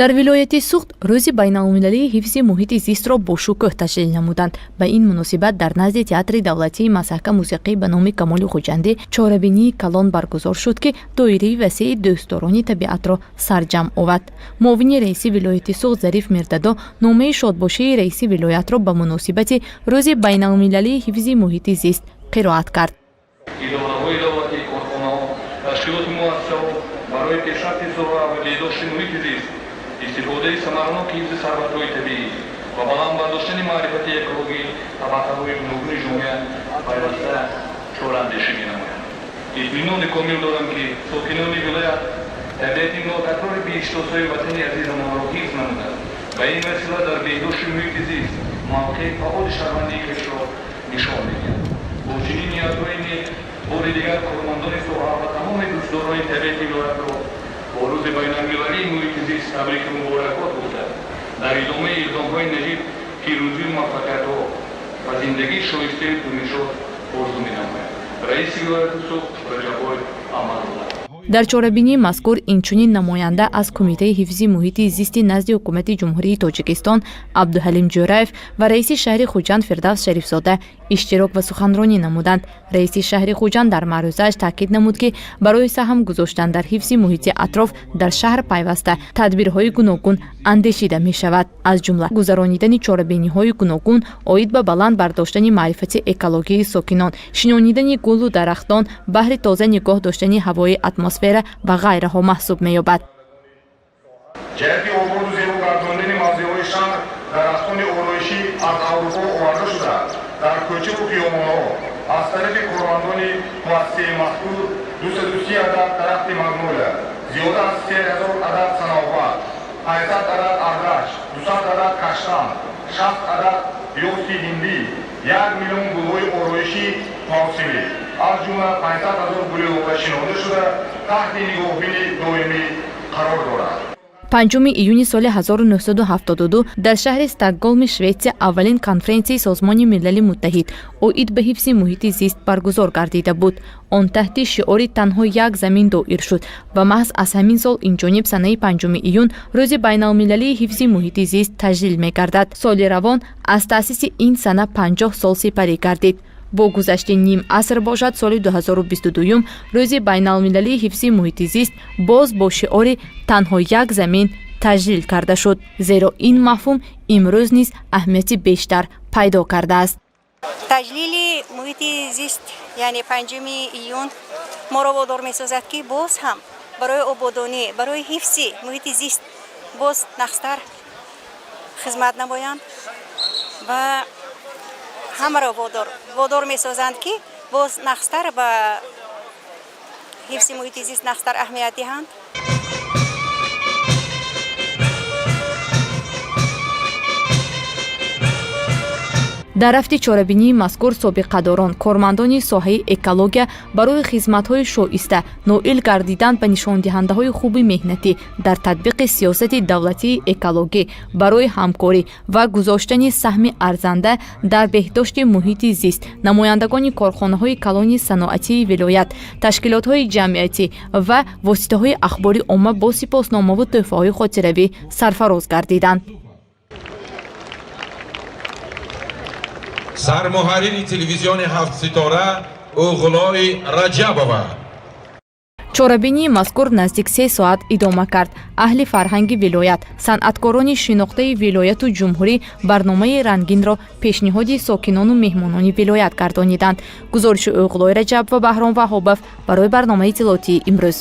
дар вилояти Суғд рӯзи байналмилалии ҳифзи муҳити зистро бо шукӯҳ таҷлил намуданд. Ба ин муносибат дар назди театри давлатии масаҳка мусиқӣ ба номи Камоли Хуҷандӣ чорабинии калон баргузор шуд, ки доираи васеи дӯстдорони табиатро сарҷамъ овард. Муовини раиси вилояти Суғд Зариф Мирдадо номаи шодбошии раиси вилоятро ба муносибати рӯзи байналмилалии ҳифзи муҳити зист қироат кард. برای پیشرفت زورا و بهداشت محیط زیست استفاده ثمرناک حفظ ثروت‌های طبیعی و بلند برداشتن معرفت اکولوژی طبقه‌های گوناگون جامعه پیوسته چوراندیشی می‌نمایند. اطمینان کامل دارم که ساکنان ولایت طبیعت ناتکرار بی‌اشتباهی وطن عزیزمان را حفظ نمودند و این وسیله در بهداشت محیط زیست موقع فعال شوندگی خویش را نشان می‌دهند. با چنین نیازهای بار دیگر کارمندان سوها و تمام دوستداران طبیعت ولایت را با روز بین‌المللی محیط زیست تبریک و مبارکباد گفته در ادامه اقدام‌های نجیب پیروزی و موفقیت‌ها و زندگی شایسته دونشاد آرزو می‌نمایم. رئیس ولایت سوغد رجب‌آی امرالله. дар чорабинии мазкур инчунин намоянда аз Кумитаи ҳифзи муҳити зисти назди ҳукумати ҷумҳурии Тоҷикистон Абдуҳалим Ҷӯраев ва раиси шаҳри Хуҷанд Фирдавс Шарифзода иштирок ва суханронӣ намуданд. Раиси шаҳри Хуҷанд дар маърузааш таъкид намуд, ки барои саҳм гузоштан дар ҳифзи муҳити атроф дар шаҳр пайваста тадбирҳои гуногун андешида мешавад. Аз ҷумла гузаронидани чорабиниҳои гуногун оид ба баланд бардоштани маърифати экологии сокинон, шинонидани гулу дарахтон, баҳри тоза нигоҳ доштани ҳавои атмосфера ва ғайраҳо маҳсуб меёбад. ҷиҳати ободу зебо гардондани мавзеъҳои шаҳр дарахтони ороишӣ аз аврупо оварда шуда дар кӯчаву хиёбонҳо аз тарафи кормандони муассисаи мазкур 230 адад дарахти магнолия, зиёда аз 3000 адад сановбар, 500 адад ардаш, 200 адад каштан, 60 адад ёфти ҳиндӣ, 1 миллион гулҳои ороишӣ мавсимӣ, аз ҷумла 500 000 гули лола шинода шуда таҳти нигоҳбини доимӣ қарор дорад. 5 июни соли 1972 дар шаҳри Стокгolmi Шветсия аввалин конференсияи Созмони Милали Муттаҳид оид ба ҳифзи муҳити зист баргузор гардида буд. Он таҳти шиори танҳо як замин доир шуд ва маҳз аз ҳамин сол инҷониб санаи 5 июн рӯзи байналмилалии ҳифзи муҳити зист таҷлил мегардад. Соли равон аз таъсиси ин сана 50 сол сипарӣ гардид. Бо гузашти ним аср бошад соли 2022 рӯзи байналмилалии ҳифзи муҳити зист боз бо шиори танҳо як замин таҷлил карда шуд, зеро ин мафҳум имрӯз низ аҳамияти бештар пайдо кардааст. таҷлили муҳити зист яъне 5 июн моро водор месозад, ки боз ҳам барои ободонӣ, барои ҳифзи муҳити зист боз нахстар хизмат намоянд ва ҳамаро водор месозанд, ки боз нахстар ба ҳифзи муҳити зист нахстар аҳамият диҳанд. дар рафти чорабинии мазкур собиқадорон кормандони соҳаи экология барои хизматҳои шоиста ноил гардидан ба нишондиҳандаҳои хуби меҳнатӣ дар татбиқи сиёсати давлатии экологӣ барои ҳамкорӣ ва гузоштани саҳми арзанда дар беҳдошти муҳити зист намояндагони корхонаҳои калони саноатии вилоят, ташкилотҳои ҷамъиятӣ ва воситаҳои ахбори омма бо сипосномаву тӯҳфаҳои хотиравӣ сарфароз гардиданд. سرمحرری تلویزیون 7 ستاره اوغلای رجبова. чорабинии мазкур наздик 3 соат идома кард. аҳли фарҳанги вилоят, санъаткорони шинохтаи вилояту ҷумҳурӣ барномаи рангинро пешниҳоди сокинону меҳмонони вилоят гардониданд. гузориши Уғлой Раҷаб ва Баҳром Ваҳобов барои барномаи иттилоотии имрӯз.